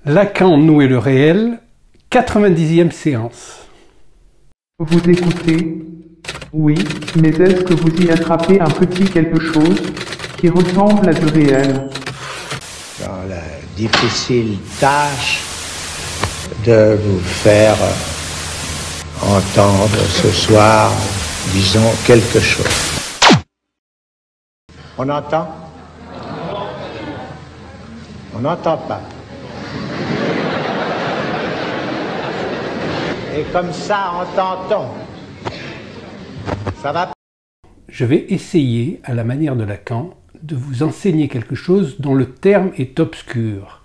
Lacan, nous et le réel, 90e séance. Vous écoutez? Oui, mais est-ce que vous y attrapez un petit quelque chose qui ressemble à du réel? Dans la difficile tâche de vous faire entendre ce soir, disons, quelque chose. On entend? On n'entend pas. Et comme ça, entend-on. Ça va? Je vais essayer, à la manière de Lacan, de vous enseigner quelque chose dont le terme est obscur.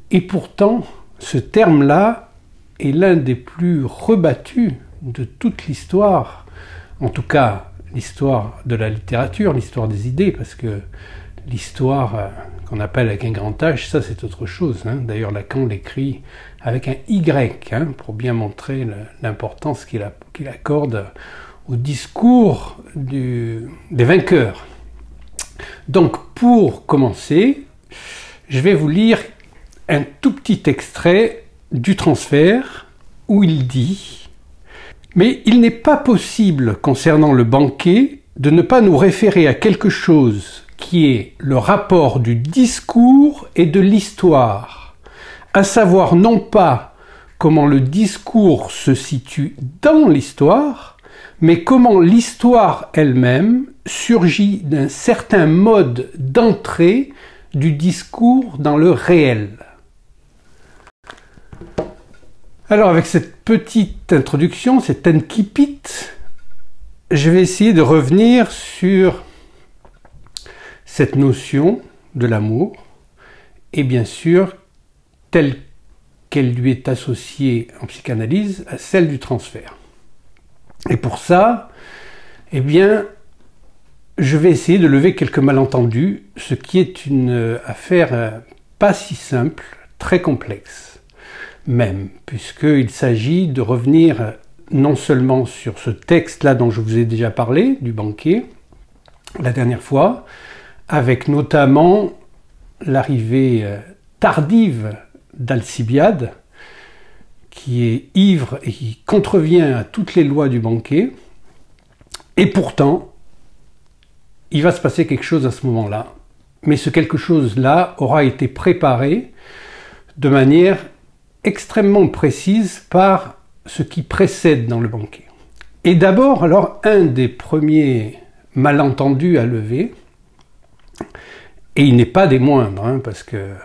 Et pourtant, ce terme-là est l'un des plus rebattus de toute l'histoire, en tout cas l'histoire de la littérature, l'histoire des idées, parce que l'histoire qu'on appelle avec un grand H, ça c'est autre chose. D'ailleurs Lacan l'écrit avec un Y, pour bien montrer l'importance qu'il accorde au discours des vainqueurs. Donc pour commencer, je vais vous lire un tout petit extrait du Transfert où il dit « Mais il n'est pas possible, concernant le banquet, de ne pas nous référer à quelque chose qui est le rapport du discours et de l'histoire, à savoir non pas comment le discours se situe dans l'histoire, mais comment l'histoire elle-même surgit d'un certain mode d'entrée du discours dans le réel. » Alors avec cette petite introduction, cet incipit, je vais essayer de revenir sur cette notion de l'amour, et bien sûr, telle qu'elle lui est associée en psychanalyse, à celle du transfert. Et pour ça, eh bien, je vais essayer de lever quelques malentendus, ce qui est une affaire pas si simple, très complexe même, puisqu'il s'agit de revenir non seulement sur ce texte-là dont je vous ai déjà parlé, du banquet, la dernière fois, avec notamment l'arrivée tardive d'Alcibiade, qui est ivre et qui contrevient à toutes les lois du banquet, et pourtant, il va se passer quelque chose à ce moment-là. Mais ce quelque chose-là aura été préparé de manière extrêmement précise par ce qui précède dans le banquet. Et d'abord, alors, un des premiers malentendus à lever, et il n'est pas des moindres, parce que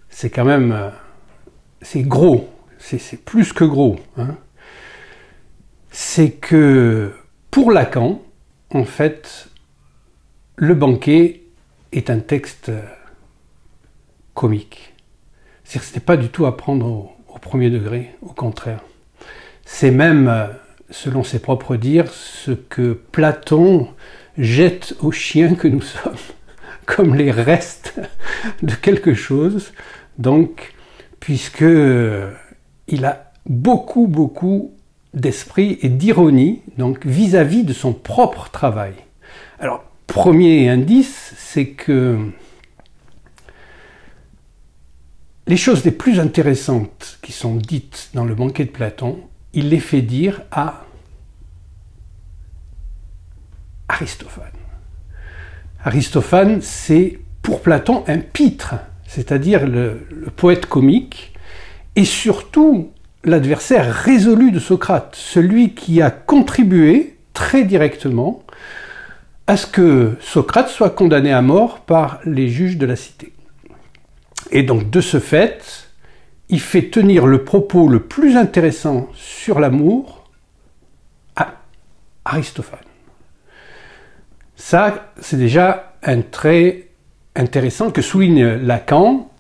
c'est quand même, c'est gros, c'est plus que gros, c'est que pour Lacan, en fait, le banquet est un texte comique. C'est-à-dire que ce n'est pas du tout à prendre au premier degré, au contraire. C'est même, selon ses propres dires, ce que Platon jette aux chiens que nous sommes, comme les restes de quelque chose. Donc, puisque il a beaucoup d'esprit et d'ironie, donc vis-à-vis de son propre travail. Alors, premier indice, c'est que les choses les plus intéressantes qui sont dites dans le banquet de Platon, il les fait dire à Aristophane. Aristophane, c'est pour Platon un pitre, c'est-à-dire le poète comique, et surtout l'adversaire résolu de Socrate, celui qui a contribué très directement à ce que Socrate soit condamné à mort par les juges de la cité. Et donc, de ce fait, il fait tenir le propos le plus intéressant sur l'amour à Aristophane. Ça, c'est déjà un trait intéressant que souligne Lacan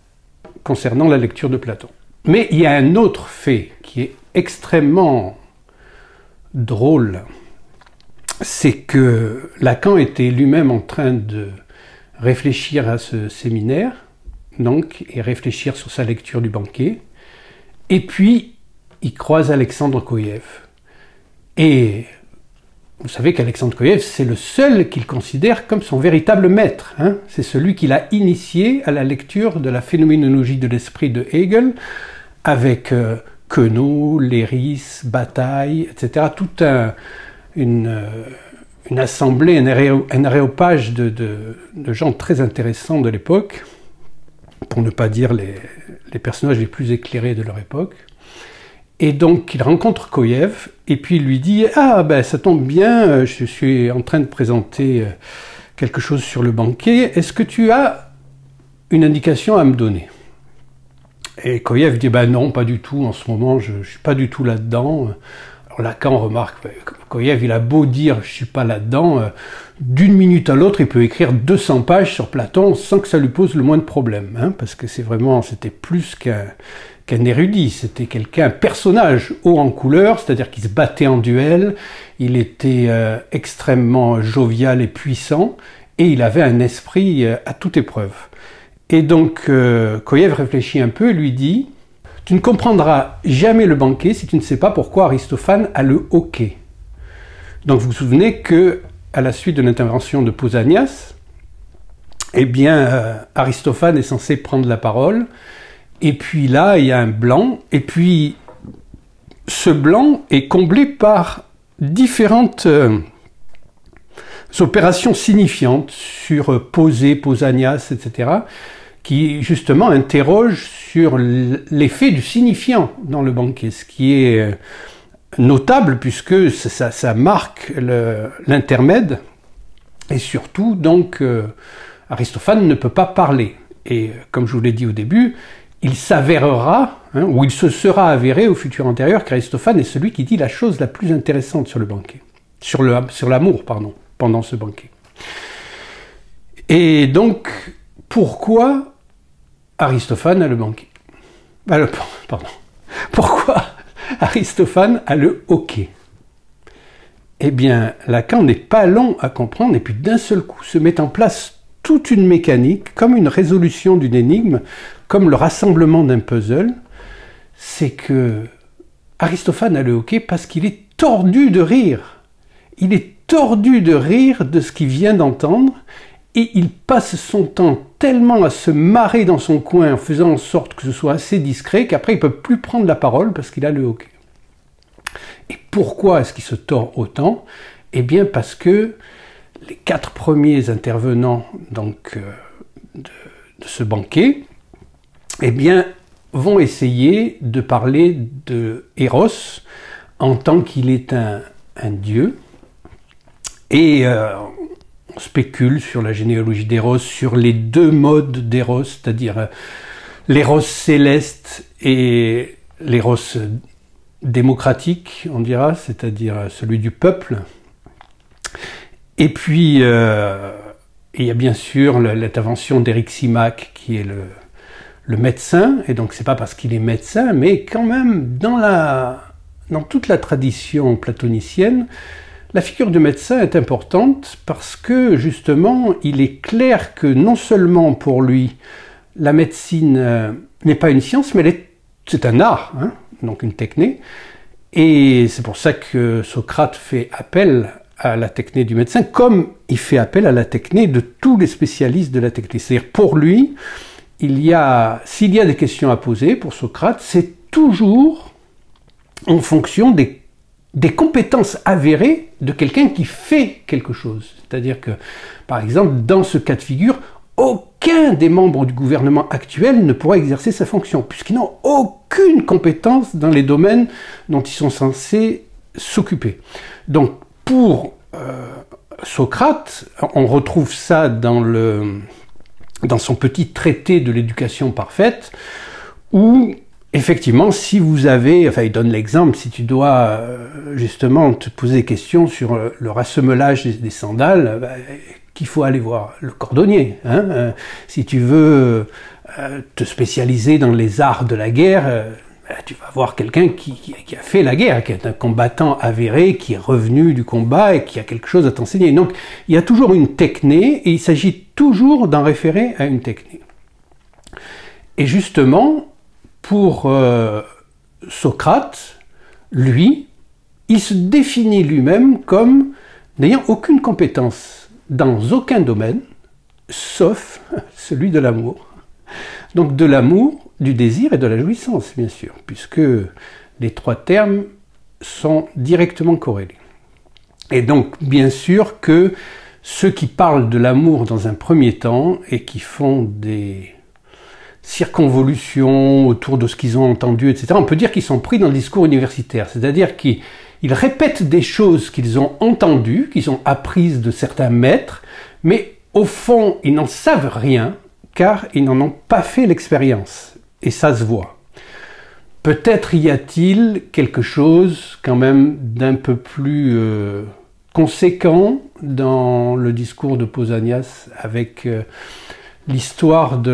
concernant la lecture de Platon. Mais il y a un autre fait qui est extrêmement drôle, c'est que Lacan était lui-même en train de réfléchir à ce séminaire, donc, et réfléchir sur sa lecture du banquet. Et puis, il croise Alexandre Koyev. Et vous savez qu'Alexandre Koyev, c'est le seul qu'il considère comme son véritable maître. Hein. C'est celui qui l'a initié à la lecture de la phénoménologie de l'esprit de Hegel, avec Queneau, Léris, Bataille, etc. Toute une assemblée, un aréopage de gens très intéressants de l'époque, pour ne pas dire les personnages les plus éclairés de leur époque. Et donc, il rencontre Koyev, et puis il lui dit « Ah, ben ça tombe bien, je suis en train de présenter quelque chose sur le banquet, est-ce que tu as une indication à me donner ?» Et Koyev dit « Ben non, pas du tout, en ce moment, je ne suis pas du tout là-dedans. » Alors Lacan remarque, Koyev, il a beau dire « je ne suis pas là-dedans », d'une minute à l'autre, il peut écrire 200 pages sur Platon sans que ça lui pose le moins de problème, hein, parce que c'était plus qu'un érudit, c'était un personnage haut en couleur, c'est-à-dire qu'il se battait en duel, il était extrêmement jovial et puissant, et il avait un esprit à toute épreuve. Et donc Koyev réfléchit un peu et lui dit « Tu ne comprendras jamais le banquet si tu ne sais pas pourquoi Aristophane a le hoquet. » Donc vous vous souvenez que à la suite de l'intervention de Pausanias, eh bien Aristophane est censé prendre la parole, et puis là, il y a un blanc, et puis ce blanc est comblé par différentes opérations signifiantes sur Posé, Pausanias, etc., qui justement interrogent sur l'effet du signifiant dans le banquet, ce qui est notable puisque ça marque l'intermède, et surtout, donc, Aristophane ne peut pas parler. Et comme je vous l'ai dit au début, il s'avérera, hein, ou il se sera avéré au futur antérieur qu'Aristophane est celui qui dit la chose la plus intéressante sur le banquet, sur l'amour, pardon, pendant ce banquet. Et donc, pourquoi Aristophane a le banquet? Pourquoi Aristophane a le hoquet? Eh bien, Lacan n'est pas long à comprendre, et puis d'un seul coup se met en place toute une mécanique, comme une résolution d'une énigme, comme le rassemblement d'un puzzle. C'est que Aristophane a le hoquet parce qu'il est tordu de rire. Il est tordu de rire de ce qu'il vient d'entendre, et il passe son temps tellement à se marrer dans son coin en faisant en sorte que ce soit assez discret qu'après il ne peut plus prendre la parole parce qu'il a le hoquet. Et pourquoi est-ce qu'il se tord autant? Eh bien parce que les 4 premiers intervenants donc, de ce banquet, eh bien, vont essayer de parler de Eros en tant qu'il est un dieu. Et on spécule sur la généalogie d'Eros, sur les 2 modes d'Eros, c'est-à-dire l'Eros céleste et l'Eros démocratique, on dira, c'est-à-dire celui du peuple. Et puis, il y a bien sûr l'intervention d'Éric Simak, qui est le médecin, et donc c'est pas parce qu'il est médecin, mais quand même, dans toute la tradition platonicienne, la figure du médecin est importante parce que, justement, il est clair que non seulement pour lui, la médecine n'est pas une science, mais c'est un art, hein, donc une techné, et c'est pour ça que Socrate fait appel à la techné du médecin, comme il fait appel à la techné de tous les spécialistes de la techné. C'est-à-dire, pour lui, s'il y a des questions à poser, pour Socrate, c'est toujours en fonction des compétences avérées de quelqu'un qui fait quelque chose. C'est-à-dire que, par exemple, dans ce cas de figure, aucun des membres du gouvernement actuel ne pourra exercer sa fonction, puisqu'ils n'ont aucune compétence dans les domaines dont ils sont censés s'occuper. Donc, pour Socrate, on retrouve ça dans son petit traité de l'éducation parfaite, où, effectivement, si vous avez, enfin, il donne l'exemple, si tu dois justement te poser des questions sur le rassemelage des sandales, qu'il faut aller voir le cordonnier. Hein, si tu veux te spécialiser dans les arts de la guerre, tu vas voir quelqu'un qui a fait la guerre, qui est un combattant avéré, qui est revenu du combat et qui a quelque chose à t'enseigner. Donc, il y a toujours une techné, et il s'agit toujours d'en référer à une techné. Et justement, pour Socrate, lui, il se définit lui-même comme n'ayant aucune compétence dans aucun domaine, sauf celui de l'amour. Donc de l'amour, du désir et de la jouissance, bien sûr, puisque les trois termes sont directement corrélés. Et donc, bien sûr que ceux qui parlent de l'amour dans un premier temps et qui font des circonvolutions autour de ce qu'ils ont entendu, etc., on peut dire qu'ils sont pris dans le discours universitaire, c'est-à-dire qu'ils répètent des choses qu'ils ont entendues, qu'ils ont apprises de certains maîtres, mais au fond, ils n'en savent rien, car ils n'en ont pas fait l'expérience. Et ça se voit. Peut-être y a-t-il quelque chose quand même d'un peu plus conséquent dans le discours de Pausanias avec l'histoire de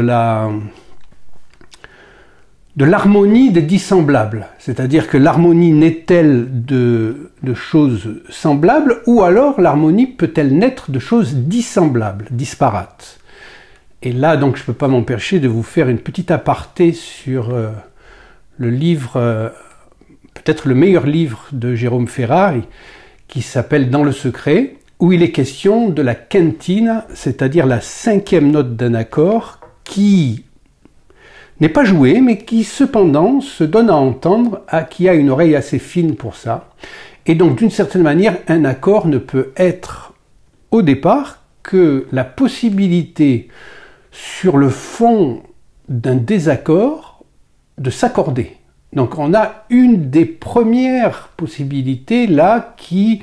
l'harmonie des dissemblables. C'est-à-dire que l'harmonie naît-elle de choses semblables, ou alors l'harmonie peut-elle naître de choses dissemblables, disparates. Et là, donc, je ne peux pas m'empêcher de vous faire une petite aparté sur le livre, peut-être le meilleur livre de Jérôme Ferrari, qui s'appelle « Dans le secret », où il est question de la quintina, c'est-à-dire la cinquième note d'un accord, qui n'est pas jouée, mais qui cependant se donne à entendre à qui a une oreille assez fine pour ça. Et donc, d'une certaine manière, un accord ne peut être, au départ, que la possibilité sur le fond d'un désaccord de s'accorder. Donc on a une des premières possibilités là qui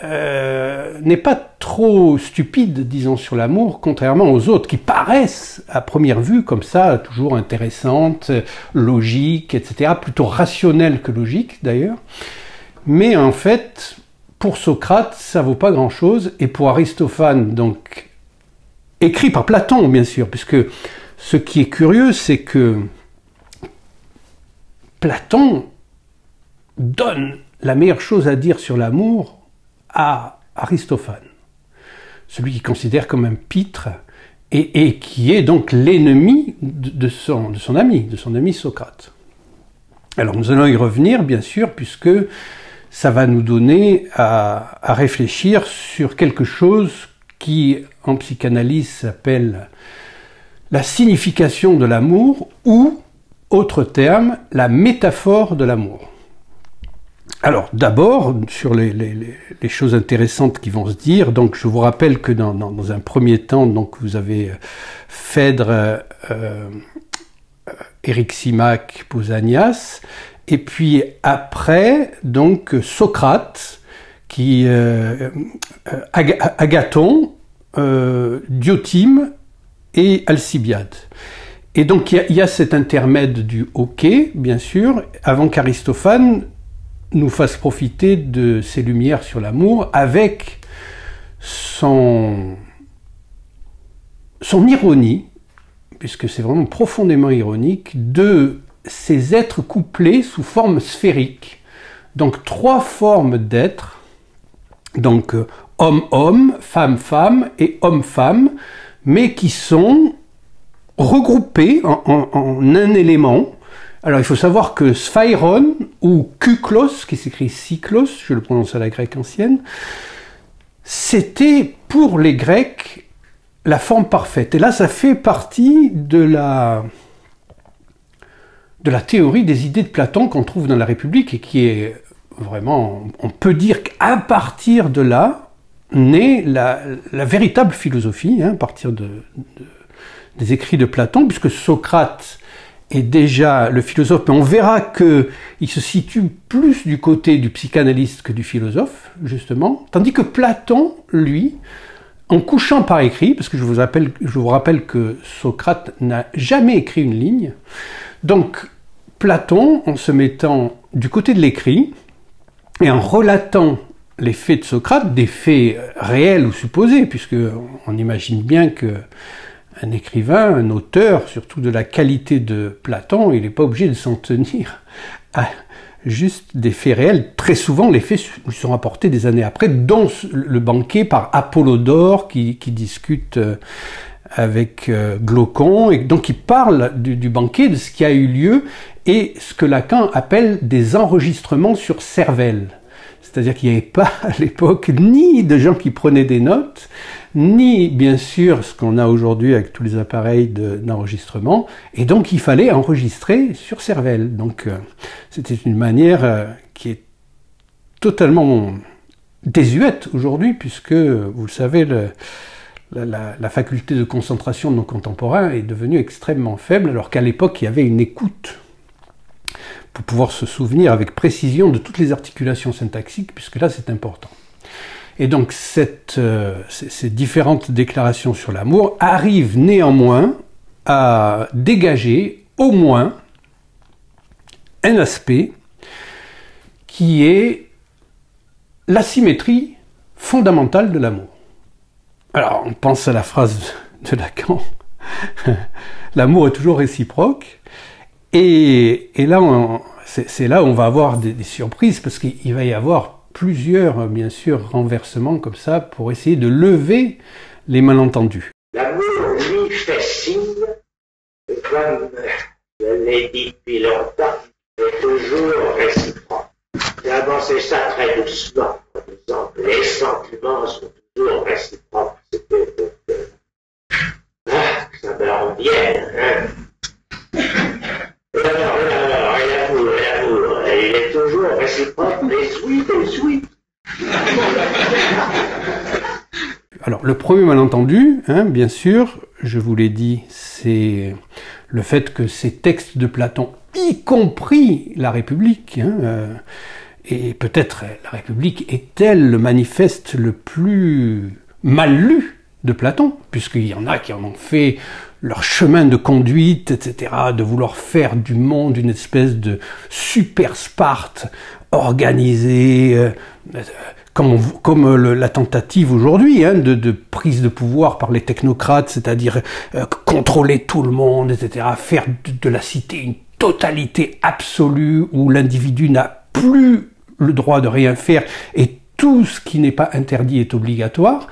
n'est pas trop stupide, disons, sur l'amour, contrairement aux autres qui paraissent à première vue comme ça, toujours intéressantes, logiques, etc., plutôt rationnelles que logiques d'ailleurs. Mais en fait, pour Socrate, ça vaut pas grand-chose, et pour Aristophane, donc écrit par Platon, bien sûr, puisque ce qui est curieux, c'est que Platon donne la meilleure chose à dire sur l'amour à Aristophane, celui qu'il considère comme un pitre, et qui est donc l'ennemi de son ami Socrate. Alors nous allons y revenir, bien sûr, puisque ça va nous donner à réfléchir sur quelque chose qui, en psychanalyse, s'appelle la signification de l'amour, ou, autre terme, la métaphore de l'amour. Alors, d'abord, sur les choses intéressantes qui vont se dire, donc je vous rappelle que dans un premier temps, donc vous avez Phèdre, Éric Simac, Pausanias, et puis après, donc Socrate, qui Agathon, Diotime et Alcibiade. Et donc il y a cet intermède du hoquet, bien sûr, avant qu'Aristophane nous fasse profiter de ses lumières sur l'amour avec son ironie, puisque c'est vraiment profondément ironique, de ces êtres couplés sous forme sphérique. Donc trois formes d'êtres, donc homme-homme, femme-femme et homme-femme, mais qui sont regroupés en un élément. Alors il faut savoir que Sphairon, ou Kuklos, qui s'écrit Cyclos, je le prononce à la grecque ancienne, c'était pour les Grecs la forme parfaite. Et là, ça fait partie de la théorie des idées de Platon qu'on trouve dans la République, et qui est vraiment, on peut dire qu'à partir de là, naît la véritable philosophie, à partir des écrits de Platon, puisque Socrate est déjà le philosophe, mais on verra qu'il se situe plus du côté du psychanalyste que du philosophe, justement, tandis que Platon, lui, en couchant par écrit, parce que je vous rappelle que Socrate n'a jamais écrit une ligne, donc Platon, en se mettant du côté de l'écrit, et en relatant les faits de Socrate, des faits réels ou supposés, puisque on imagine bien que un écrivain, un auteur, surtout de la qualité de Platon, il n'est pas obligé de s'en tenir à juste des faits réels. Très souvent, les faits nous sont rapportés des années après, dont le banquet par Apollodore qui discute avec Glaucon, et donc il parle du banquet, de ce qui a eu lieu, et ce que Lacan appelle des enregistrements sur cervelle. C'est-à-dire qu'il n'y avait pas à l'époque ni de gens qui prenaient des notes, ni bien sûr ce qu'on a aujourd'hui avec tous les appareils d'enregistrement, et donc il fallait enregistrer sur cervelle. Donc c'était une manière qui est totalement désuète aujourd'hui, puisque vous le savez, la faculté de concentration de nos contemporains est devenue extrêmement faible, alors qu'à l'époque il y avait une écoute pour pouvoir se souvenir avec précision de toutes les articulations syntaxiques, puisque là c'est important. Et donc ces différentes déclarations sur l'amour arrivent néanmoins à dégager au moins un aspect qui est l'asymétrie fondamentale de l'amour. Alors on pense à la phrase de Lacan, l'amour est toujours réciproque, et là c'est là où on va avoir des surprises, parce qu'il va y avoir plusieurs, bien sûr, renversements comme ça pour essayer de lever les malentendus. L'amour, lui, fait signe, comme je l'ai dit depuis longtemps, est toujours réciproque. J'ai avancé ça très doucement, en disant que les sentiments sont toujours réciproques. C'était que ça me revienne, hein. Alors, l'amour, il est toujours réciproque, mais sweet. Alors, le premier malentendu, bien sûr, je vous l'ai dit, c'est le fait que ces textes de Platon, y compris la République, et peut-être la République est-elle le manifeste le plus mal lu de Platon, puisqu'il y en a qui en ont fait leur chemin de conduite, etc., de vouloir faire du monde une espèce de super Sparte organisée, comme la tentative aujourd'hui de prise de pouvoir par les technocrates, c'est-à-dire contrôler tout le monde, etc., faire de la cité une totalité absolue où l'individu n'a plus le droit de rien faire et tout ce qui n'est pas interdit est obligatoire.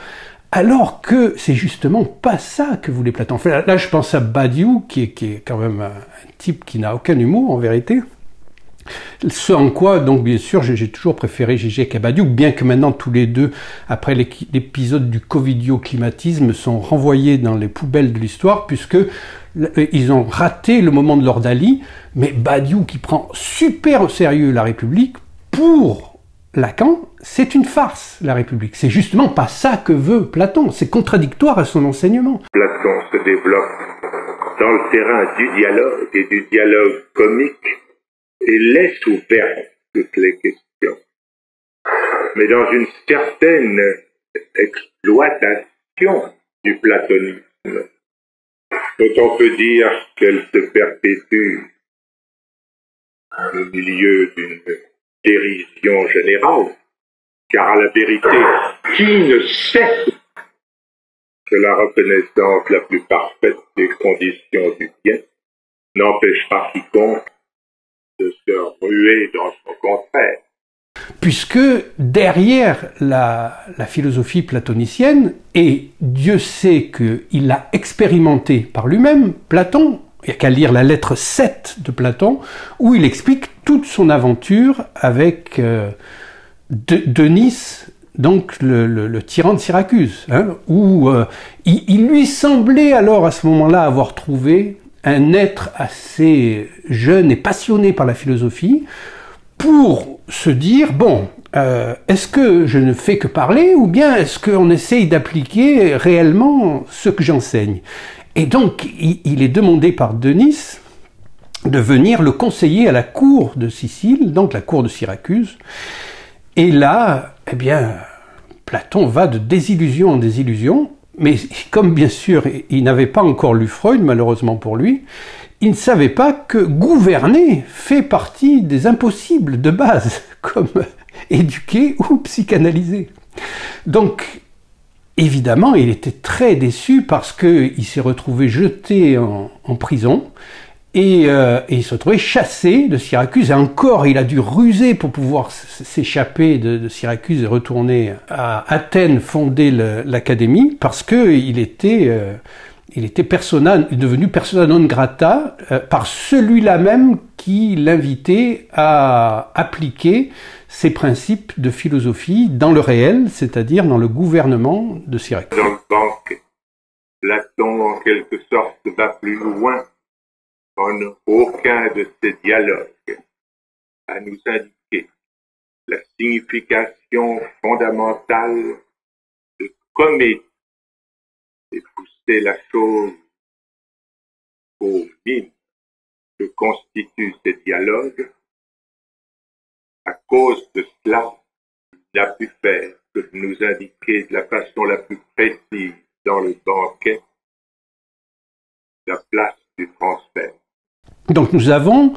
Alors que c'est justement pas ça que voulait Platon. Enfin, là, je pense à Badiou, qui est quand même un type qui n'a aucun humour, en vérité. Ce en quoi, donc, bien sûr, j'ai toujours préféré Žižek à Badiou, bien que maintenant, tous les deux, après l'épisode du covidioclimatisme, sont renvoyés dans les poubelles de l'histoire, puisque ils ont raté le moment de l'ordalie, mais Badiou, qui prend super au sérieux la République, pour Lacan, c'est une farce, la République. C'est justement pas ça que veut Platon. C'est contradictoire à son enseignement. Platon se développe dans le terrain du dialogue et du dialogue comique et laisse ouvertes toutes les questions. Mais dans une certaine exploitation du platonisme, dont on peut dire qu'elle se perpétue au milieu d'une dérision générale, car à la vérité, qui ne sait que la reconnaissance la plus parfaite des conditions du bien n'empêche pas quiconque de se ruer dans son contraire. Puisque derrière la philosophie platonicienne, et Dieu sait qu'il l'a expérimenté par lui-même, Platon, il n'y a qu'à lire la lettre 7 de Platon, où il explique toute son aventure avec Denis, donc le tyran de Syracuse, où il lui semblait alors à ce moment-là avoir trouvé un être assez jeune et passionné par la philosophie, pour se dire, bon, est-ce que je ne fais que parler, ou bien est-ce qu'on essaye d'appliquer réellement ce que j'enseigne? Et donc, il est demandé par Denis de venir le conseiller à la cour de Sicile, donc la cour de Syracuse. Et là, eh bien, Platon va de désillusion en désillusion, mais comme bien sûr, il n'avait pas encore lu Freud, malheureusement pour lui, il ne savait pas que gouverner fait partie des impossibles de base, comme éduquer ou psychanalyser. Donc, évidemment, il était très déçu parce qu'il s'est retrouvé jeté en prison et il s'est retrouvé chassé de Syracuse. Et encore, il a dû ruser pour pouvoir s'échapper de Syracuse et retourner à Athènes fonder l'académie, parce qu'il était devenu persona non grata par celui-là même qui l'invitait à appliquer ces principes de philosophie dans le réel, c'est-à-dire dans le gouvernement de Syracuse. Dans le banquet, Platon, en quelque sorte, va plus loin en aucun de ses dialogues à nous indiquer la signification fondamentale de comédie et pousser la chose au mime que constituent ces dialogues. À cause de cela, il n'a pu faire que de nous indiquer de la façon la plus précise dans le banquet la place du transfert. Donc nous avons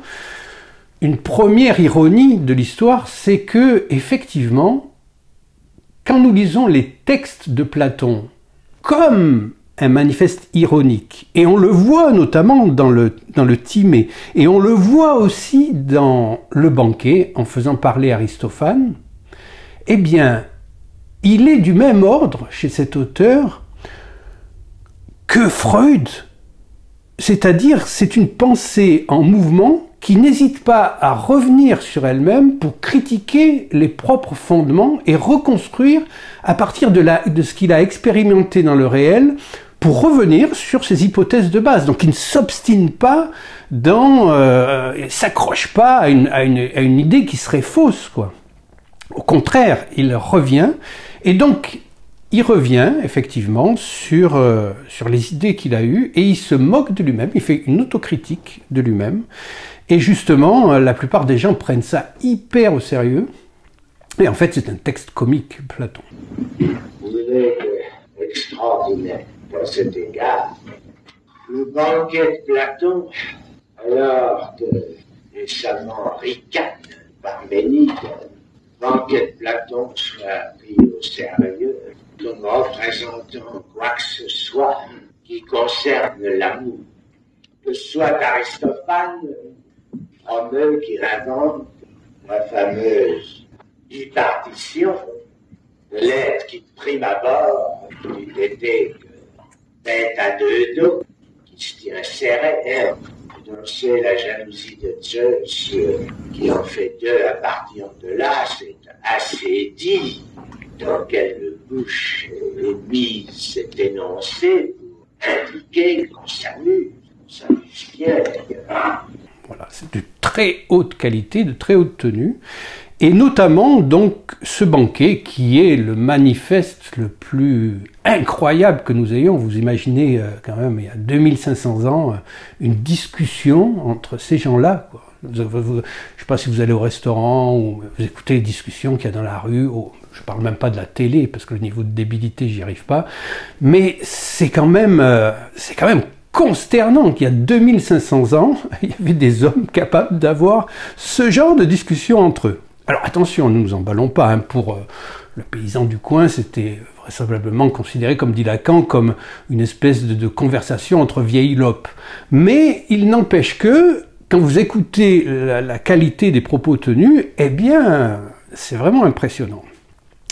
une première ironie de l'histoire, c'est que, effectivement, quand nous lisons les textes de Platon comme un manifeste ironique, et on le voit notamment dans le Timée, et on le voit aussi dans le banquet, en faisant parler Aristophane, eh bien, il est du même ordre, chez cet auteur, que Freud. C'est-à-dire, c'est une pensée en mouvement qui n'hésite pas à revenir sur elle-même pour critiquer les propres fondements et reconstruire à partir de ce qu'il a expérimenté dans le réel pour revenir sur ses hypothèses de base. Donc il ne s'obstine pas il s'accroche pas à une idée qui serait fausse, quoi. Au contraire, il revient, et donc il revient effectivement sur les idées qu'il a eues, et il se moque de lui-même, il fait une autocritique de lui-même, et justement, la plupart des gens prennent ça hyper au sérieux, et en fait c'est un texte comique, Platon. Vous êtes extraordinaire dans cet égard. Le banquet de Platon, alors que les savants ricanent Parménide, le banquet de Platon soit pris au sérieux comme représentant quoi que ce soit qui concerne l'amour. Que ce soit Aristophane, fameux qui invente la fameuse bipartition de l'être qui, de prime abord, n'était que tête à deux dos, qui se tirait serré, dont c'est la jalousie de Zeus, qui en fait deux à partir de là, c'est assez dit, dans quelle bouche est mise cet énoncé pour indiquer qu'on s'amuse bien. Voilà, c'est de très haute qualité, de très haute tenue, et notamment donc ce banquet qui est le manifeste le plus incroyable que nous ayons. Vous imaginez quand même, il y a 2500 ans, une discussion entre ces gens-là, quoi. Je ne sais pas si vous allez au restaurant ou vous écoutez les discussions qu'il y a dans la rue. Je ne parle même pas de la télé parce que le niveau de débilité, j'y arrive pas. Mais c'est quand même consternant qu'il y a 2500 ans, il y avait des hommes capables d'avoir ce genre de discussion entre eux. Alors attention, ne nous emballons pas. Hein, pour le paysan du coin, c'était vraisemblablement considéré, comme dit Lacan, comme une espèce de conversation entre vieilles lopes. Mais il n'empêche que, quand vous écoutez la qualité des propos tenus, eh bien, c'est vraiment impressionnant.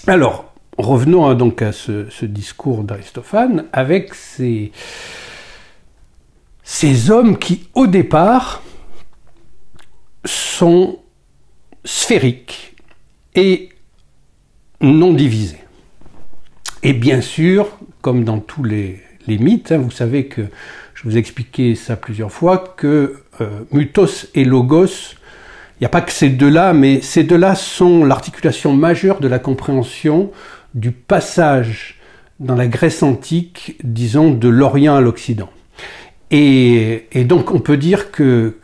Alors, revenons donc à ce discours d'Aristophane avec ces hommes qui, au départ, sont sphériques et non divisés. Et bien sûr, comme dans tous les mythes, hein, vous savez que je vous ai expliqué ça plusieurs fois, que Mythos et Logos, il n'y a pas que ces deux-là, mais ces deux-là sont l'articulation majeure de la compréhension du passage dans la Grèce antique, disons, de l'Orient à l'Occident. Et donc on peut dire que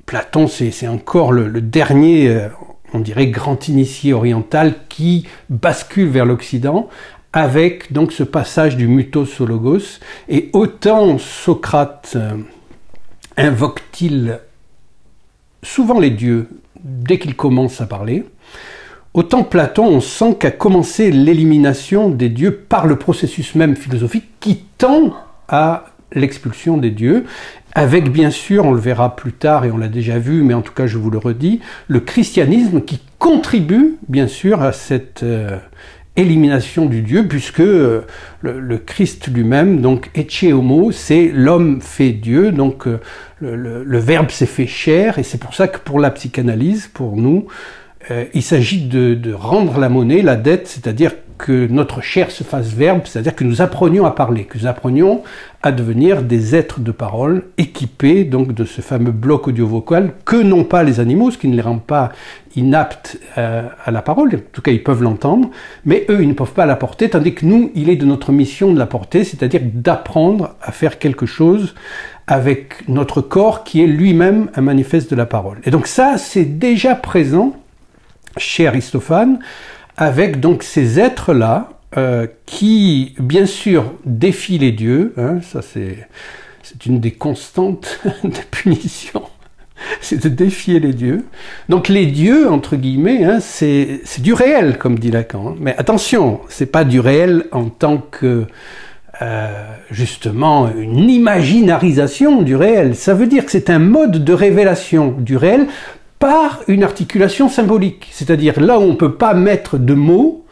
Platon, c'est encore le dernier, on dirait, grand initié oriental qui bascule vers l'Occident, avec donc ce passage du mythos au logos. Et autant Socrate invoque-t-il souvent les dieux dès qu'il commence à parler, autant Platon, on sent qu'a commencé l'élimination des dieux par le processus même philosophique qui tend à l'expulsion des dieux, avec bien sûr, on le verra plus tard et on l'a déjà vu, mais en tout cas je vous le redis, le christianisme qui contribue bien sûr à cette élimination du Dieu, puisque le Christ lui-même, donc ecce homo, c'est l'homme fait Dieu, donc le Verbe s'est fait chair, et c'est pour ça que pour la psychanalyse, pour nous, il s'agit de rendre la monnaie, la dette, c'est-à-dire que notre chair se fasse verbe, c'est-à-dire que nous apprenions à parler, que nous apprenions à devenir des êtres de parole équipés donc de ce fameux bloc audio-vocal que n'ont pas les animaux, ce qui ne les rend pas inaptes à la parole. En tout cas, ils peuvent l'entendre, mais eux, ils ne peuvent pas la porter, tandis que nous, il est de notre mission de la porter, c'est-à-dire d'apprendre à faire quelque chose avec notre corps qui est lui-même un manifeste de la parole. Et donc ça, c'est déjà présent chez Aristophane, avec donc ces êtres-là qui, bien sûr, défient les dieux. Hein, ça, c'est une des constantes des punitions, c'est de défier les dieux. Donc les dieux, entre guillemets, hein, c'est du réel, comme dit Lacan. Hein. Mais attention, c'est pas du réel en tant que justement une imaginarisation du réel. Ça veut dire que c'est un mode de révélation du réel par une articulation symbolique. C'est-à-dire là où on ne peut pas mettre de mots,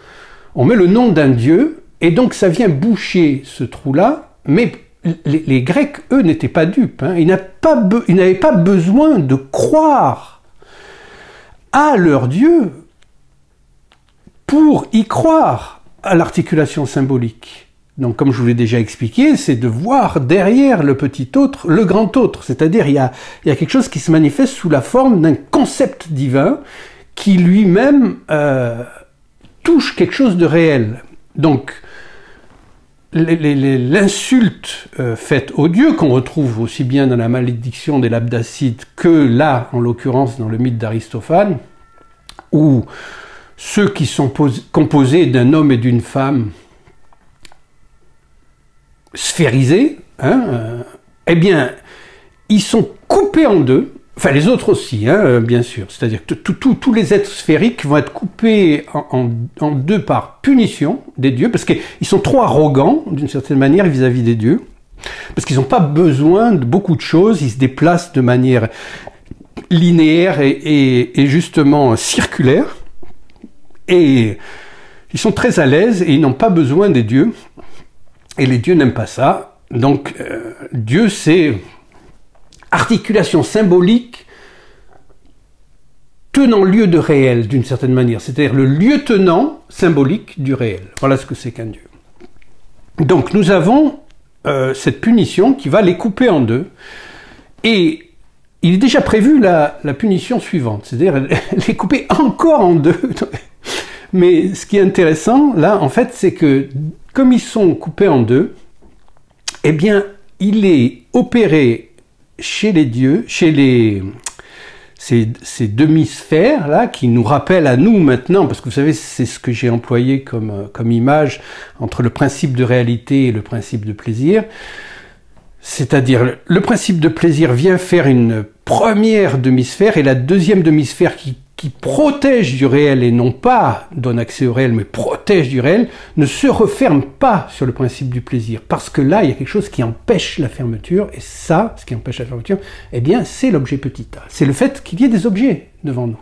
on met le nom d'un dieu, et donc ça vient boucher ce trou-là, mais les Grecs, eux, n'étaient pas dupes. Hein. Ils n'avaient pas besoin de croire à leur dieu pour y croire à l'articulation symbolique. Donc, comme je vous l'ai déjà expliqué, c'est de voir derrière le petit autre, le grand autre. C'est-à-dire, il y a quelque chose qui se manifeste sous la forme d'un concept divin qui lui-même touche quelque chose de réel. Donc, l'insulte faite aux dieux, qu'on retrouve aussi bien dans la malédiction des Labdacides que là, en l'occurrence, dans le mythe d'Aristophane, où ceux qui sont composés d'un homme et d'une femme sphérisés, hein, eh bien, ils sont coupés en deux, enfin les autres aussi, hein, bien sûr, c'est-à-dire que tous les êtres sphériques vont être coupés en deux par punition des dieux, parce qu'ils sont trop arrogants, d'une certaine manière, vis-à-vis des dieux, parce qu'ils n'ont pas besoin de beaucoup de choses, ils se déplacent de manière linéaire et justement circulaire, et ils sont très à l'aise et ils n'ont pas besoin des dieux. Et les dieux n'aiment pas ça. Donc, Dieu, c'est articulation symbolique tenant lieu de réel, d'une certaine manière. C'est-à-dire le lieu tenant symbolique du réel. Voilà ce que c'est qu'un dieu. Donc, nous avons cette punition qui va les couper en deux. Et il est déjà prévu la punition suivante. C'est-à-dire les couper encore en deux. Mais ce qui est intéressant, là, en fait, c'est que comme ils sont coupés en deux, eh bien, il est opéré chez les dieux, chez ces demi-sphères, là, qui nous rappellent à nous maintenant, parce que vous savez, c'est ce que j'ai employé comme image entre le principe de réalité et le principe de plaisir. C'est-à-dire, le principe de plaisir vient faire une première demi-sphère, et la deuxième demi-sphère qui protège du réel et non pas donne accès au réel, mais protège du réel, ne se referme pas sur le principe du plaisir. Parce que là, il y a quelque chose qui empêche la fermeture, et ça, ce qui empêche la fermeture, eh bien, c'est l'objet petit a. C'est le fait qu'il y ait des objets devant nous.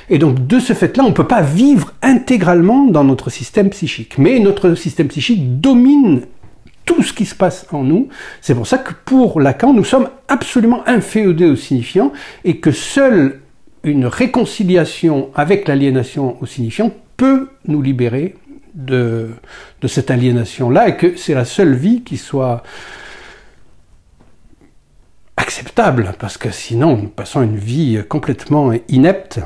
Et donc, de ce fait-là, on ne peut pas vivre intégralement dans notre système psychique. Mais notre système psychique domine tout ce qui se passe en nous. C'est pour ça que pour Lacan, nous sommes absolument inféodés au signifiant, et que seule une réconciliation avec l'aliénation au signifiant peut nous libérer de cette aliénation-là, et que c'est la seule vie qui soit acceptable, parce que sinon, nous passons une vie complètement inepte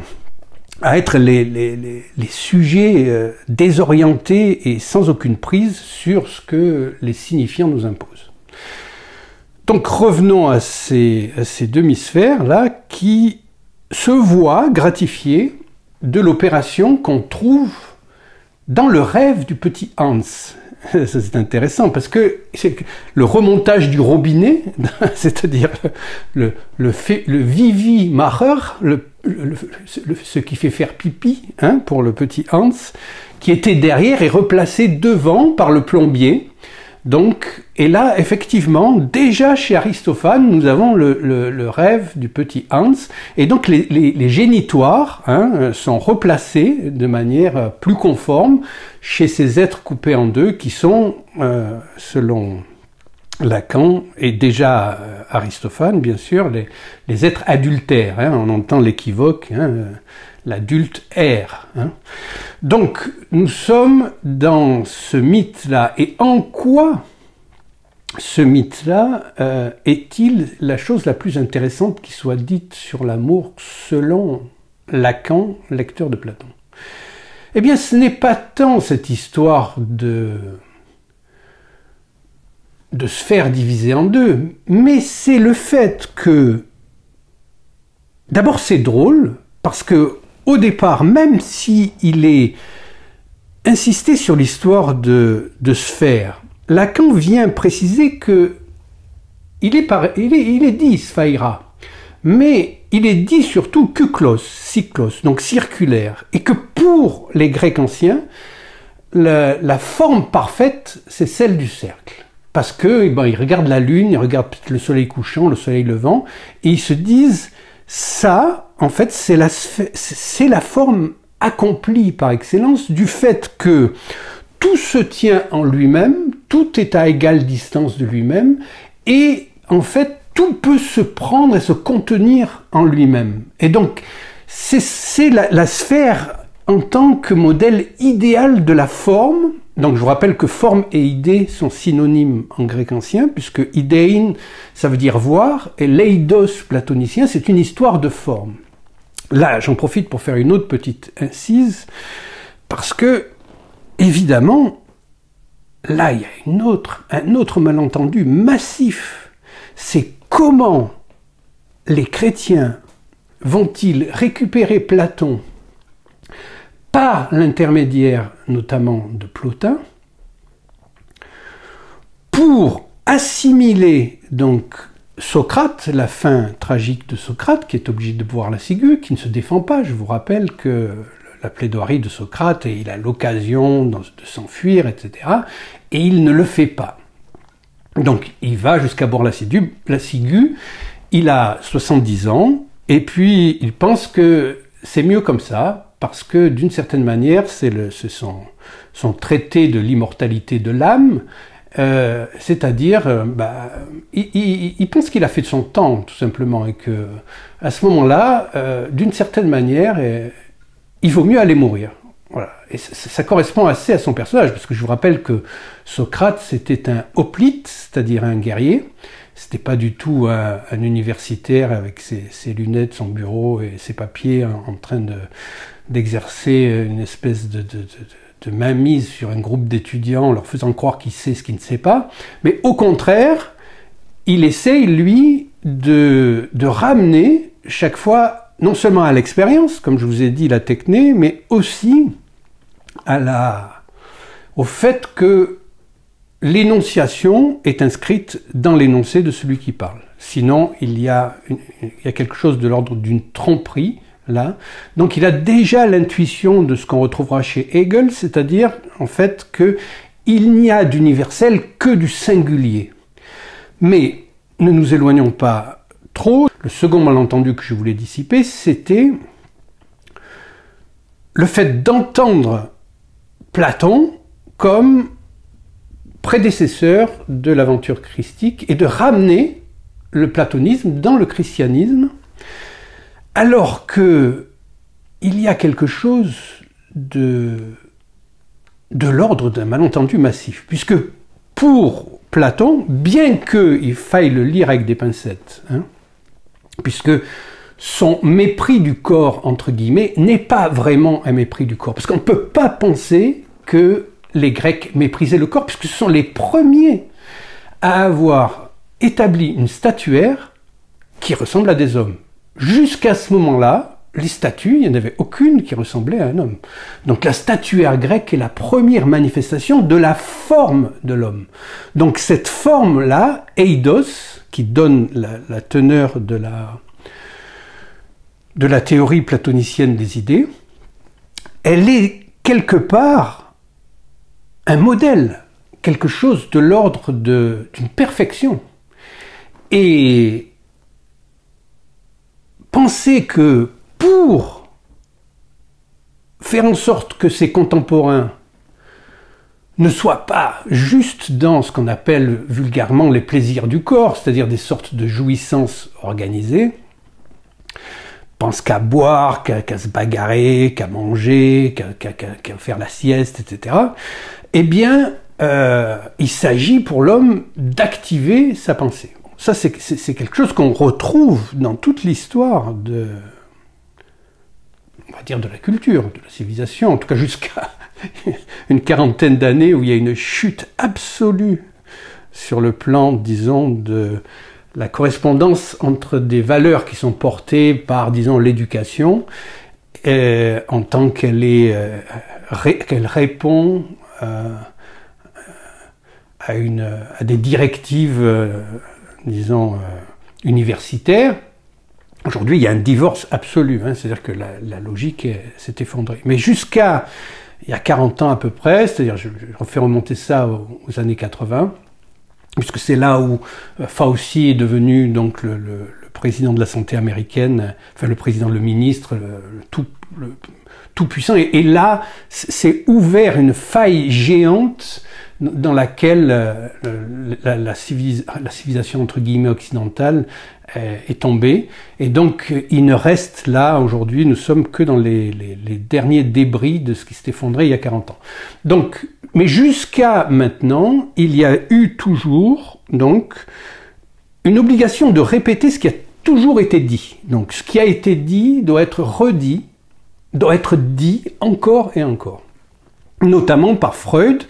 à être les sujets désorientés et sans aucune prise sur ce que les signifiants nous imposent. Donc revenons à ces demi-sphères-là qui se voient gratifiées de l'opération qu'on trouve dans le rêve du petit Hans. Ça, c'est intéressant, parce que le remontage du robinet, c'est-à-dire le Vivi-Macher, ce qui fait faire pipi, hein, pour le petit Hans, qui était derrière, est replacé devant par le plombier. Donc, et là, effectivement, déjà chez Aristophane, nous avons le rêve du petit Hans, et donc les génitoires, hein, sont replacés de manière plus conforme chez ces êtres coupés en deux, qui sont, selon Lacan, et déjà Aristophane, bien sûr, les êtres adultères. Hein, on entend l'équivoque, hein, l'adulte erre. Hein. Donc, nous sommes dans ce mythe-là. Et en quoi ce mythe-là est-il la chose la plus intéressante qui soit dite sur l'amour selon Lacan, lecteur de Platon? Eh bien, ce n'est pas tant cette histoire de sphères divisées en deux, mais c'est le fait que, d'abord c'est drôle, parce que au départ, même si il est insisté sur l'histoire de sphères, Lacan vient préciser que il est dit sphaira, mais il est dit surtout kuklos, cyclos, donc circulaire, et que pour les Grecs anciens, la forme parfaite, c'est celle du cercle. Parce que ils regardent la lune, ils regardent le soleil couchant, le soleil levant, et ils se disent, ça, en fait, c'est la forme accomplie par excellence du fait que tout se tient en lui-même, tout est à égale distance de lui-même, et en fait, tout peut se prendre et se contenir en lui-même. Et donc, c'est la sphère en tant que modèle idéal de la forme. Donc, je vous rappelle que forme et idée sont synonymes en grec ancien, puisque idéin, ça veut dire voir, et leidos platonicien, c'est une histoire de forme. Là, j'en profite pour faire une autre petite incise, parce que, évidemment, là, il y a un autre malentendu massif. C'est comment les chrétiens vont-ils récupérer Platon par l'intermédiaire notamment de Plotin pour assimiler donc Socrate, la fin tragique de Socrate, qui est obligé de boire la ciguë, qui ne se défend pas. Je vous rappelle que la plaidoirie de Socrate, et il a l'occasion de s'enfuir, etc. Et il ne le fait pas. Donc il va jusqu'à boire la ciguë, il a 70 ans, et puis il pense que c'est mieux comme ça, parce que d'une certaine manière, c'est son traité de l'immortalité de l'âme, c'est-à-dire, il pense qu'il a fait de son temps, tout simplement, et que à ce moment-là, d'une certaine manière, il vaut mieux aller mourir. Voilà. Et ça correspond assez à son personnage, parce que je vous rappelle que Socrate, c'était un hoplite, c'est-à-dire un guerrier. C'était pas du tout un universitaire avec ses lunettes, son bureau et ses papiers en train d'exercer une espèce de mainmise sur un groupe d'étudiants en leur faisant croire qu'il sait ce qu'il ne sait pas. Mais au contraire, il essaye, lui, de ramener chaque fois, non seulement à l'expérience, comme je vous ai dit, la techné, mais aussi au fait que l'énonciation est inscrite dans l'énoncé de celui qui parle. Sinon, il y a quelque chose de l'ordre d'une tromperie, là. Donc il a déjà l'intuition de ce qu'on retrouvera chez Hegel, c'est-à-dire, en fait, qu'il n'y a d'universel que du singulier. Mais ne nous éloignons pas trop. Le second malentendu que je voulais dissiper, c'était le fait d'entendre Platon comme prédécesseur de l'aventure christique et de ramener le platonisme dans le christianisme, alors que il y a quelque chose de l'ordre d'un malentendu massif, puisque pour Platon, bien qu'il faille le lire avec des pincettes, puisque son mépris du corps, entre guillemets, n'est pas vraiment un mépris du corps, parce qu'on ne peut pas penser que les Grecs méprisaient le corps, puisque ce sont les premiers à avoir établi une statuaire qui ressemble à des hommes. Jusqu'à ce moment-là, les statues, il n'y en avait aucune qui ressemblait à un homme. Donc la statuaire grecque est la première manifestation de la forme de l'homme. Donc cette forme-là, eidos, qui donne la teneur de la théorie platonicienne des idées, elle est quelque part un modèle, quelque chose de l'ordre d'une perfection. Et penser que pour faire en sorte que ses contemporains ne soient pas juste dans ce qu'on appelle vulgairement les plaisirs du corps, c'est-à-dire des sortes de jouissances organisées, pense qu'à boire, qu'à se bagarrer, qu'à manger, qu'à faire la sieste, etc. Eh bien, il s'agit pour l'homme d'activer sa pensée. Ça, c'est quelque chose qu'on retrouve dans toute l'histoire de, on va dire, de la culture, de la civilisation, en tout cas jusqu'à une quarantaine d'années où il y a une chute absolue sur le plan, disons, de la correspondance entre des valeurs qui sont portées par, disons, l'éducation, en tant qu'elle qu'elle répond à des directives, disons, universitaires. Aujourd'hui, il y a un divorce absolu, hein, c'est-à-dire que la logique s'est effondrée. Mais jusqu'à il y a 40 ans à peu près, c'est-à-dire je fais remonter ça aux années 80, puisque c'est là où Fauci est devenu donc le président de la santé américaine, enfin le ministre, le tout puissant. Et là, c'est ouvert une faille géante dans laquelle la civilisation entre guillemets occidentale est tombée. Et donc, il ne reste là, aujourd'hui, nous sommes que dans les derniers débris de ce qui s'est effondré il y a 40 ans. Donc, mais jusqu'à maintenant, il y a eu toujours, donc, une obligation de répéter ce qui a toujours été dit. Donc, ce qui a été dit doit être redit, doit être dit encore et encore. Notamment par Freud,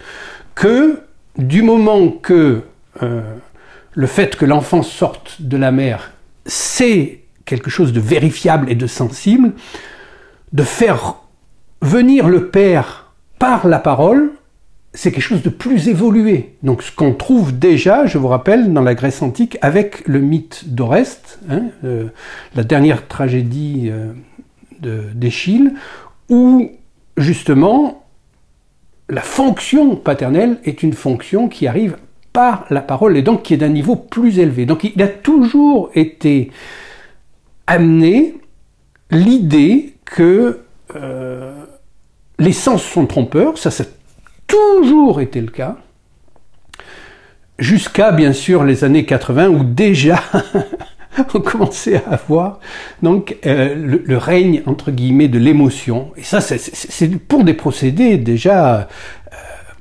que du moment que le fait que l'enfant sorte de la mère, c'est quelque chose de vérifiable et de sensible, de faire venir le père par la parole, c'est quelque chose de plus évolué. Donc ce qu'on trouve déjà, je vous rappelle, dans la Grèce antique, avec le mythe d'Oreste, hein, la dernière tragédie d'Échille, où justement la fonction paternelle est une fonction qui arrive par la parole et donc qui est d'un niveau plus élevé. Donc il a toujours été amené l'idée que les sens sont trompeurs, ça a toujours été le cas, jusqu'à bien sûr les années 80 où déjà on commençait à avoir donc le règne entre guillemets de l'émotion. Et ça c'est pour des procédés déjà